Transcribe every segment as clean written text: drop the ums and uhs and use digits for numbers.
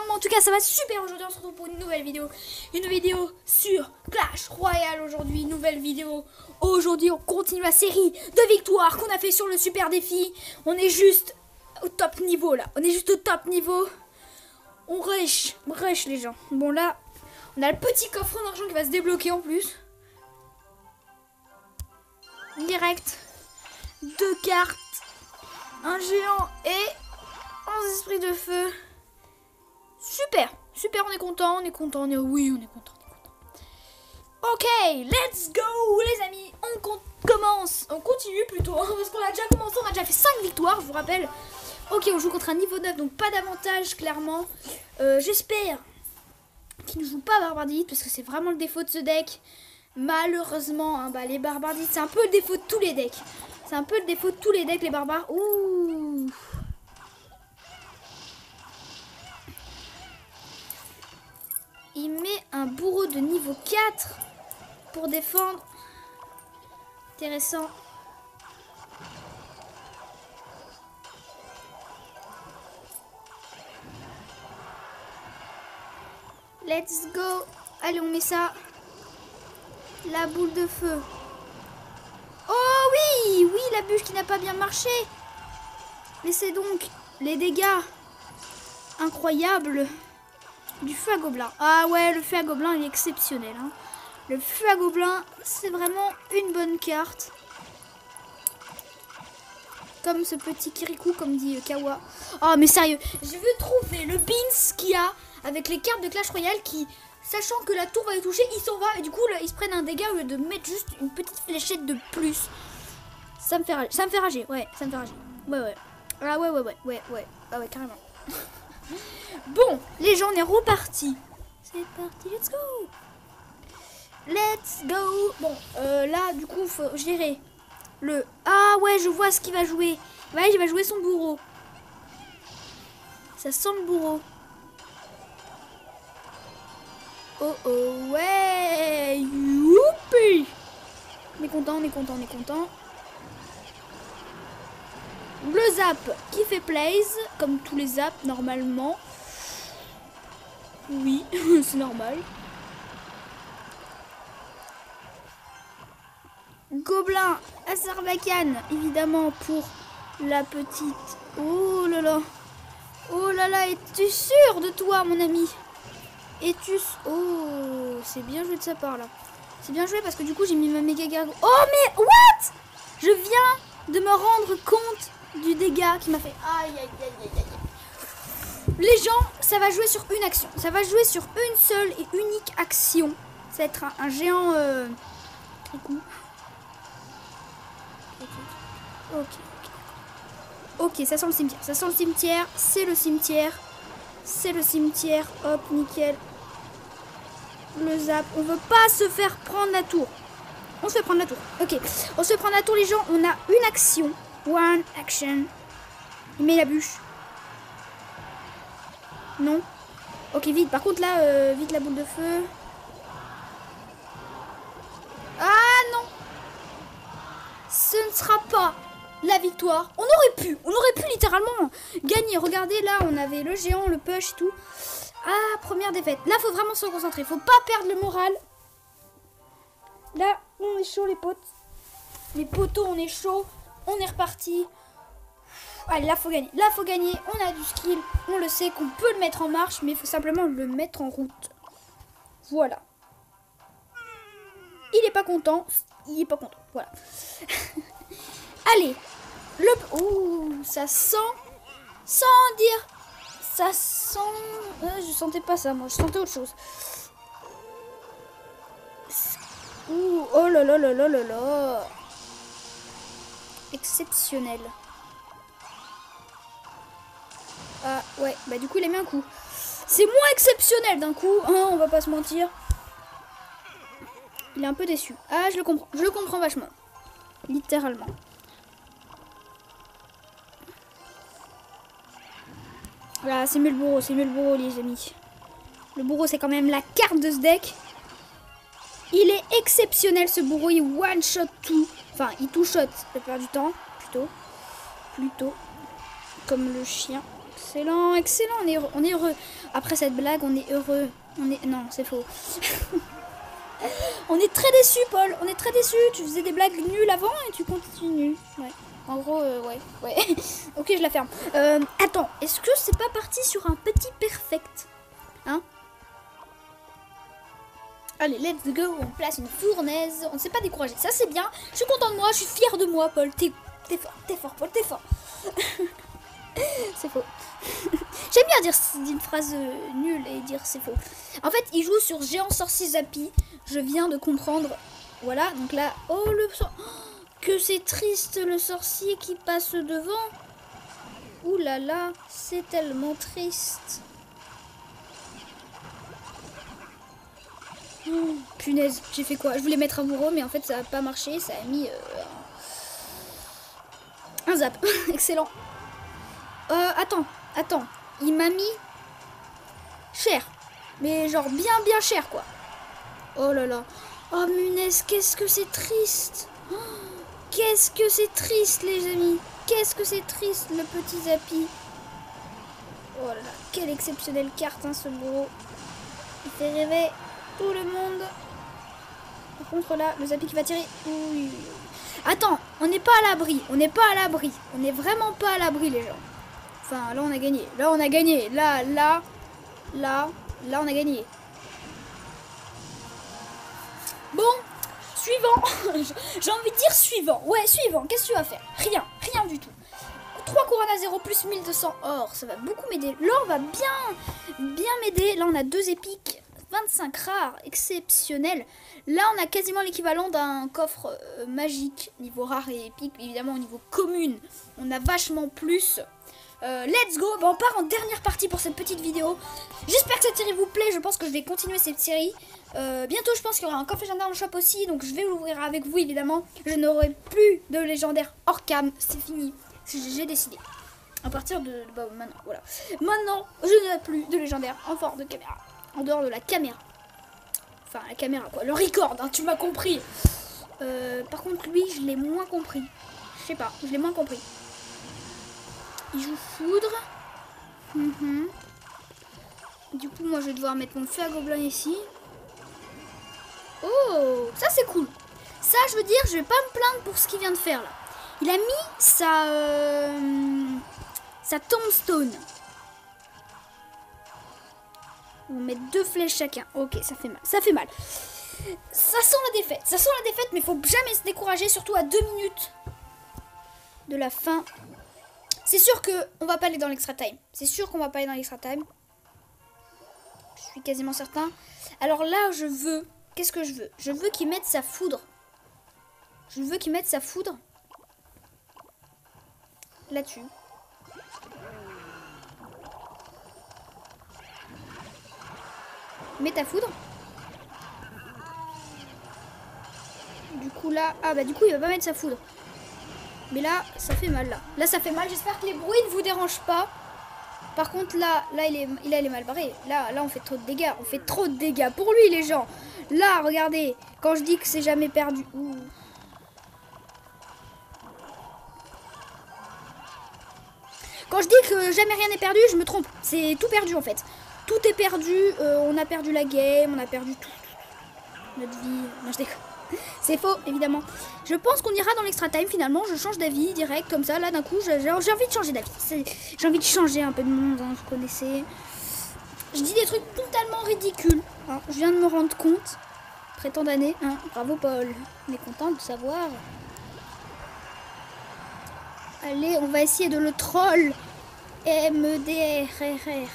mais en tout cas ça va super aujourd'hui. On se retrouve pour une nouvelle vidéo. Une vidéo sur Clash Royale aujourd'hui. Une nouvelle vidéo. Aujourd'hui on continue la série de victoires qu'on a fait sur le super défi. On est juste au top niveau là. On est juste au top niveau. On rush les gens. Bon là, on a le petit coffre d'argent qui va se débloquer en plus. Direct. 2 cartes. Un géant et 11 esprits de feu. Super, super, on est content, oui, on est content. Ok, let's go les amis, on continue plutôt, hein, parce qu'on a déjà commencé, on a déjà fait 5 victoires, je vous rappelle. Ok, on joue contre un niveau 9, donc pas d'avantage, clairement. J'espère qu'il ne joue pas Barbardite, parce que c'est vraiment le défaut de ce deck. Malheureusement, hein, les Barbardites, c'est un peu le défaut de tous les decks. C'est un peu le défaut de tous les decks, les barbares. Ouh. Il met un bourreau de niveau 4 pour défendre. Intéressant. Let's go. Allez, on met ça. La boule de feu. Oh oui, oui, la bûche qui n'a pas bien marché. Mais c'est donc les dégâts incroyables du feu à gobelin. Ah ouais, le feu à gobelin il est exceptionnel. Hein. Le feu à gobelin, c'est vraiment une bonne carte. Comme ce petit Kirikou, comme dit Kawa. Oh mais sérieux, je veux trouver le Beans qu'il y a avec les cartes de Clash Royale qui, sachant que la tour va les toucher, ils s'en va et du coup là, ils se prennent un dégât au lieu de mettre juste une petite fléchette de plus. Ça me fait rager, ouais, ça me fait rager. Ouais. Ah ouais, ah ouais, carrément. Bon, les gens, on est repartis. C'est parti, let's go. Let's go. Bon, là, du coup, faut gérer le... Ah ouais, je vois ce qu'il va jouer. Ouais, il va jouer son bourreau. Ça sent le bourreau. Oh, ouais. Youpi. On est content. Le zap qui fait plaise, comme tous les zaps normalement. Oui, c'est normal. Gobelin à Sarbacane, évidemment pour la petite. Oh là là, es-tu sûr de toi, mon ami? Oh, c'est bien joué de sa part là. C'est bien joué parce que du coup j'ai mis ma méga gargo. Oh mais what? Je viens de me rendre compte du dégât qui m'a fait. Aïe. Les gens, ça va jouer sur une action. Ça va jouer sur une seule et unique action. Ça va être un géant. Ok, ça sent le cimetière. C'est le cimetière. Hop, nickel. Le zap. On veut pas se faire prendre la tour. On se fait prendre la tour. Ok, on se fait prendre la tour, les gens. On a une action. One action. Il met la bûche. Non. Ok, vite. Par contre, là, vite la boule de feu. Ah non. Ce ne sera pas la victoire. On aurait pu littéralement gagner. Regardez, là, on avait le géant, le push et tout. Ah, première défaite. Là, faut vraiment se concentrer. Faut pas perdre le moral. Là, on est chaud, les potes. Les poteaux, on est chaud. On est reparti. Allez, là, faut gagner. On a du skill. On le sait qu'on peut le mettre en marche, mais il faut simplement le mettre en route. Voilà. Il est pas content. Voilà. Allez. Ouh, ça sent. Sans dire. Ça sent. Je sentais pas ça, moi. Je sentais autre chose. Ouh, oh là. Exceptionnel. Ah ouais, du coup il a mis un coup. C'est moins exceptionnel d'un coup, hein, on va pas se mentir. Il est un peu déçu. Ah, je le comprends vachement. Littéralement. Voilà, c'est mieux le bourreau les amis. Le bourreau c'est quand même la carte de ce deck. Il est exceptionnel ce bourreau, il one shot tout. Enfin, il two shot la plupart du temps, plutôt. Comme le chien. Excellent, excellent, on est heureux. Après cette blague, on est heureux. Non, c'est faux. On est très déçus, Paul. On est très déçus. Tu faisais des blagues nulles avant et tu continues. Ouais. En gros, ouais. Ok, je la ferme. Attends, est-ce que c'est pas parti sur un petit perfect? Hein? Allez, let's go. On place une fournaise. On ne s'est pas découragé. Ça, c'est bien. Je suis content de moi. Je suis fière de moi, Paul. T'es fort, Paul. T'es fort. C'est faux. J'aime bien dire une phrase nulle et dire c'est faux. En fait, il joue sur Géant Sorcier Zappy. Je viens de comprendre. Voilà, donc là... Oh, que c'est triste, le sorcier qui passe devant. Ouh là là, c'est tellement triste. Oh, punaise, j'ai fait quoi? Je voulais mettre amoureux, mais en fait, ça n'a pas marché. Ça a mis... un zap. Excellent. Attends. Il m'a mis... cher. Mais genre bien cher, quoi. Oh là là. Oh, punaise, qu'est-ce que c'est triste. Oh, qu'est-ce que c'est triste, les amis. Qu'est-ce que c'est triste, le petit Zappy. Oh là là, quelle exceptionnelle carte, hein, ce gros. Il fait rêver tout le monde. Par contre, là, le Zappy qui va tirer. Oui. Attends, on n'est pas à l'abri. On n'est vraiment pas à l'abri, les gens. Enfin, là, on a gagné. Là, on a gagné. Là, on a gagné. Bon, suivant. J'ai envie de dire suivant. Ouais, suivant. Qu'est-ce que tu vas faire? Rien du tout. 3 couronnes à 0 plus 1200 or. Ça va beaucoup m'aider. L'or va bien m'aider. Là, on a 2 épiques. 25 rares. Exceptionnel. Là, on a quasiment l'équivalent d'un coffre magique. Niveau rare et épique. Évidemment, au niveau commune, on a vachement plus. Let's go, on part en dernière partie pour cette petite vidéo. J'espère que cette série vous plaît. Je pense que je vais continuer cette série. Bientôt, je pense qu'il y aura un coffre légendaire dans le shop aussi. Donc, je vais l'ouvrir avec vous, évidemment. Je n'aurai plus de légendaire hors cam. C'est fini. J'ai décidé. À partir de maintenant, voilà. Maintenant, je n'ai plus de légendaire en forme de caméra. En dehors de la caméra. Enfin, la caméra, quoi. Le record, hein, tu m'as compris. Par contre, lui, je l'ai moins compris. Je sais pas, je l'ai moins compris. Il joue foudre. Du coup, moi, je vais devoir mettre mon feu à gobelin ici. Oh, ça, c'est cool. Ça, je veux dire, je vais pas me plaindre pour ce qu'il vient de faire, là. Il a mis sa tombstone. On va mettre 2 flèches chacun. Ok, ça fait mal. Ça fait mal. Ça sent la défaite. Ça sent la défaite, mais il faut jamais se décourager, surtout à 2 minutes de la fin. C'est sûr qu'on va pas aller dans l'extra time. C'est sûr qu'on va pas aller dans l'extra time. Je suis quasiment certain. Alors là, je veux... Qu'est-ce que je veux? Je veux qu'il mette sa foudre. Je veux qu'il mette sa foudre. Là-dessus. Mets ta foudre. Du coup là... Ah bah du coup il va pas mettre sa foudre. Mais là, ça fait mal, là. Là, ça fait mal. J'espère que les bruits ne vous dérangent pas. Par contre, là il est mal barré. Là, on fait trop de dégâts. On fait trop de dégâts pour lui, les gens. Là, regardez. Quand je dis que c'est jamais perdu. Ouh. Quand je dis que jamais rien n'est perdu, je me trompe. C'est tout perdu, en fait. Tout est perdu. On a perdu la game. On a perdu tout. Notre vie. Non, je déconne. C'est faux, évidemment. Je pense qu'on ira dans l'extra time finalement. Je change d'avis direct comme ça. Là d'un coup j'ai envie de changer d'avis. J'ai envie de changer un peu de monde, hein, vous connaissez. Je dis des trucs totalement ridicules, hein. Je viens de me rendre compte. Après tant d'années, hein. Bravo Paul. On est content de savoir. Allez, on va essayer de le troll. M-E-D-R-R-R.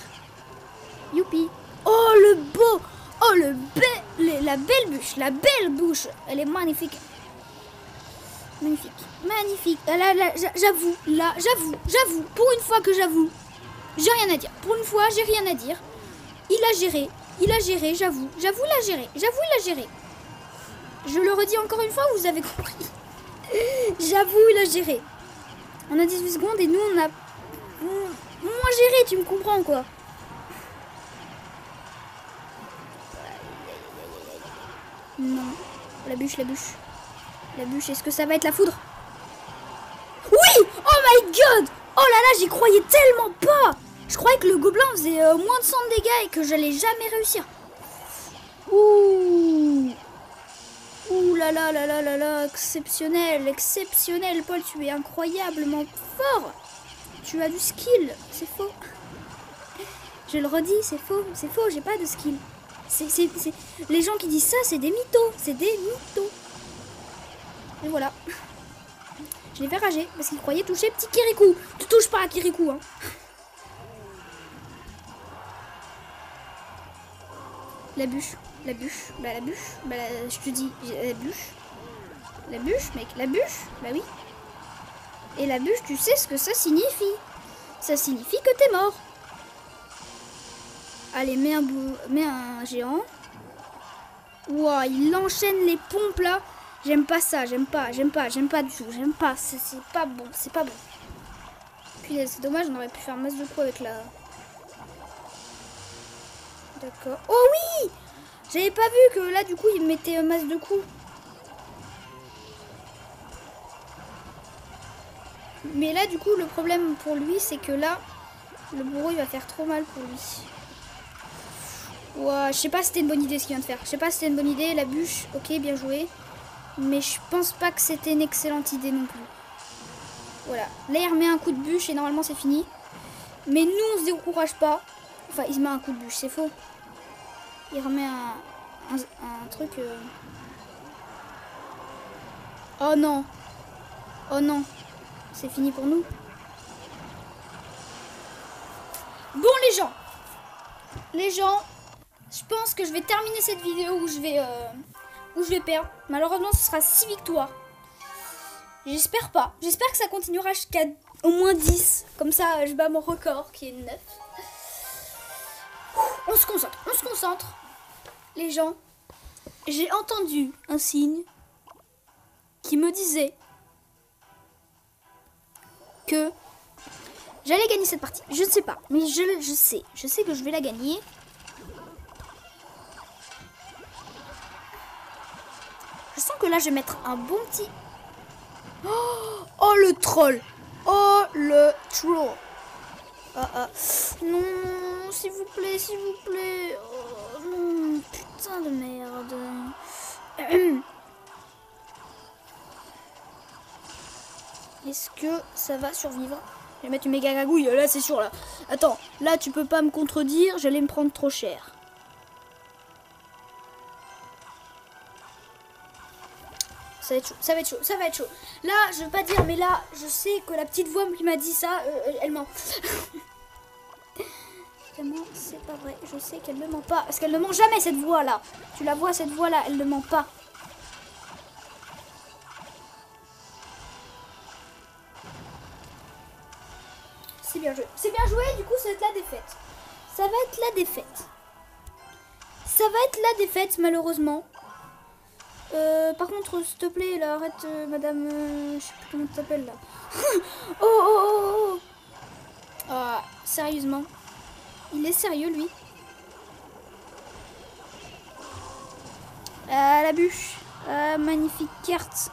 Youpi. Oh le beau. Oh, la belle bûche, la belle bouche. Elle est magnifique. Magnifique, magnifique. Là, j'avoue. Pour une fois que j'avoue, j'ai rien à dire. Pour une fois, j'ai rien à dire. Il a géré, j'avoue. Il a géré. Je le redis encore une fois, vous avez compris. J'avoue, il a géré. On a 18 secondes et nous, on a moins géré, tu me comprends, quoi. Non. La bûche. La bûche, est-ce que ça va être la foudre? Oui! Oh my god! Oh là là, j'y croyais tellement pas! Je croyais que le gobelin faisait moins de 100 de dégâts et que j'allais jamais réussir. Ouh. Ouh là là là là là là. Exceptionnel, exceptionnel. Paul, tu es incroyablement fort. Tu as du skill. C'est faux. Je le redis, c'est faux. C'est faux, j'ai pas de skill. Les gens qui disent ça, c'est des mythos. C'est des mythos. Et voilà. Je l'ai fait rager parce qu'il croyait toucher petit Kirikou. Tu touches pas à Kirikou, hein. La bûche, la bûche, bah la bûche, bah je te dis, la bûche, mec, la bûche, bah oui. Et la bûche, tu sais ce que ça signifie. Ça signifie que t'es mort. Allez, mets un géant. Ouah, il enchaîne les pompes là. J'aime pas ça, j'aime pas du tout, j'aime pas, c'est pas bon, c'est pas bon. Puis c'est dommage, on aurait pu faire masse de coups avec la... D'accord. Oh oui! J'avais pas vu que là, du coup, il mettait masse de coups. Mais là, du coup, le problème pour lui, c'est que là, le bourreau, il va faire trop mal pour lui. Ouah, je sais pas si c'était une bonne idée ce qu'il vient de faire. Je sais pas si c'était une bonne idée. La bûche, ok, bien joué. Mais je pense pas que c'était une excellente idée non plus. Voilà. Là, il remet un coup de bûche et normalement, c'est fini. Mais nous, on se décourage pas. Enfin, il se met un coup de bûche, c'est faux. Il remet un truc... Oh non. Oh non. C'est fini pour nous. Bon, les gens, je pense que je vais terminer cette vidéo où je vais perdre. Malheureusement, ce sera 6 victoires. J'espère pas. J'espère que ça continuera jusqu'à au moins 10. Comme ça, je bats mon record qui est 9. On se concentre. Les gens, j'ai entendu un signe qui me disait que j'allais gagner cette partie. Je ne sais pas, mais je sais que je vais la gagner. Je sens que là, je vais mettre un bon petit... Oh, le troll. Oh, le troll. Non, s'il vous plaît, s'il vous plaît. Oh, non, putain de merde. Est-ce que ça va survivre? Je vais mettre une méga gagouille, là, c'est sûr, là. Attends, là, tu peux pas me contredire, j'allais me prendre trop cher. Ça va être chaud, ça va être chaud, ça va être chaud. Là, je veux pas dire, mais là, je sais que la petite voix qui m'a dit ça, elle ment. Vraiment, c'est pas vrai. Je sais qu'elle ne ment pas. Parce qu'elle ne ment jamais, cette voix-là. Tu la vois, cette voix-là, elle ne ment pas. C'est bien joué. C'est bien joué, du coup, ça va être la défaite. Ça va être la défaite. Ça va être la défaite, malheureusement. Par contre, s'il te plaît, là, arrête, madame... je sais plus comment tu t'appelles, là. Oh. Ah, sérieusement. Il est sérieux, lui. La bûche. Magnifique carte.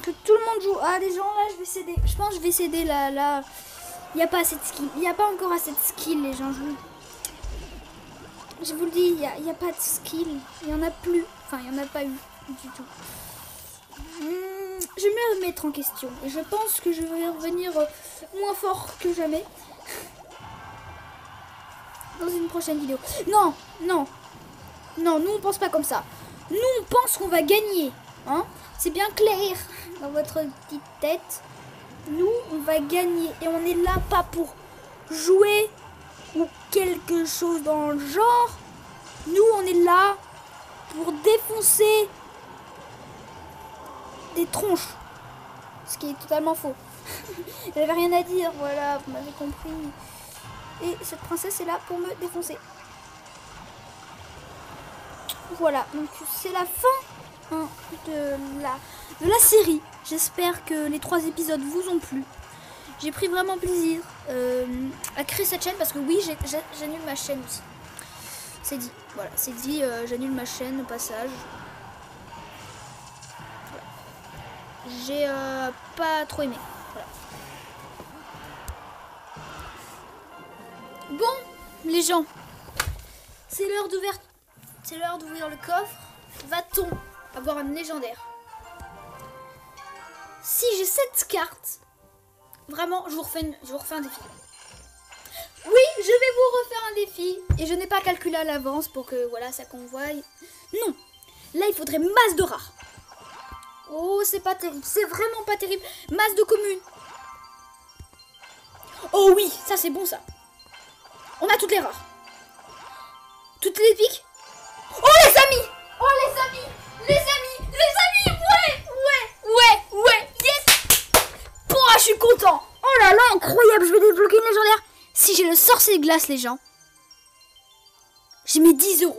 Que tout le monde joue. Ah, les gens, là, je vais céder. Je pense que je vais céder, là. Il n'y a pas assez de skill. Il n'y a pas encore assez de skill, les gens jouent. Je vous le dis, il n'y a pas de skill. Il n'y en a plus. Enfin, il n'y en a pas eu du tout. Je vais me remettre en question. Et je pense que je vais revenir moins fort que jamais. Dans une prochaine vidéo. Non, nous on pense pas comme ça. Nous on pense qu'on va gagner. Hein, c'est bien clair dans votre petite tête. Nous on va gagner. Et on est là pas pour jouer ou quelque chose dans le genre. Nous on est là pour défoncer des tronches. Ce qui est totalement faux. J'avais rien à dire, voilà, vous m'avez compris. Et cette princesse est là pour me défoncer. Voilà, donc c'est la fin de la série. J'espère que les 3 épisodes vous ont plu. J'ai pris vraiment plaisir à créer cette chaîne parce que oui, j'annule ma chaîne aussi. C'est dit, voilà, c'est dit, j'annule ma chaîne au passage. Voilà. J'ai pas trop aimé. Voilà. Bon, les gens, c'est l'heure d'ouvrir le coffre. Va-t-on avoir un légendaire? Si j'ai cette carte, vraiment, je vous refais un défi. Oui, je vais vous refaire un défi. Et je n'ai pas calculé à l'avance pour que voilà, ça convoie. Non, là il faudrait masse de rares. Oh, c'est pas terrible, c'est vraiment pas terrible. Masse de communes. Oh oui, ça c'est bon ça. On a toutes les rares. Toutes les épiques. Oh les amis. Oh les amis. Les amis. Les amis. Ouais. Yes. Oh, je suis content. Oh là là, incroyable. Je vais débloquer une légendaire. Si j'ai le sorcier de glace, les gens. J'ai mis 10 €.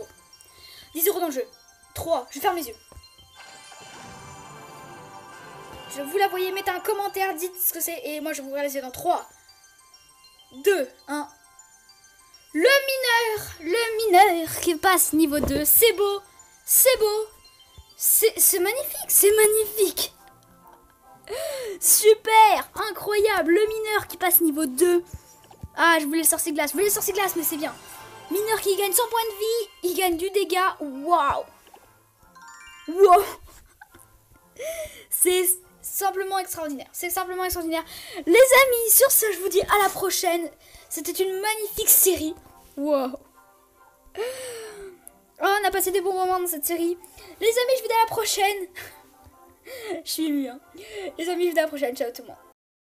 10 € dans le jeu. 3. Je ferme les yeux. Je vous la voyez, mettez un commentaire, dites ce que c'est. Et moi je vous ouvre les yeux dans 3, 2, 1. Le mineur qui passe niveau 2. C'est beau. C'est beau. C'est magnifique. C'est magnifique. Super. Incroyable. Le mineur qui passe niveau 2. Ah, je voulais le sorcier glace. Je voulais le sorcier glace, mais c'est bien. Mineur qui gagne 100 points de vie. Il gagne du dégât. Waouh. Wow. C'est simplement extraordinaire. C'est simplement extraordinaire. Les amis, sur ce, je vous dis à la prochaine. C'était une magnifique série. Wow. Oh, on a passé des bons moments dans cette série. Les amis, je vous dis à la prochaine. Je suis émue, hein. Les amis, je vous dis à la prochaine. Ciao tout le monde.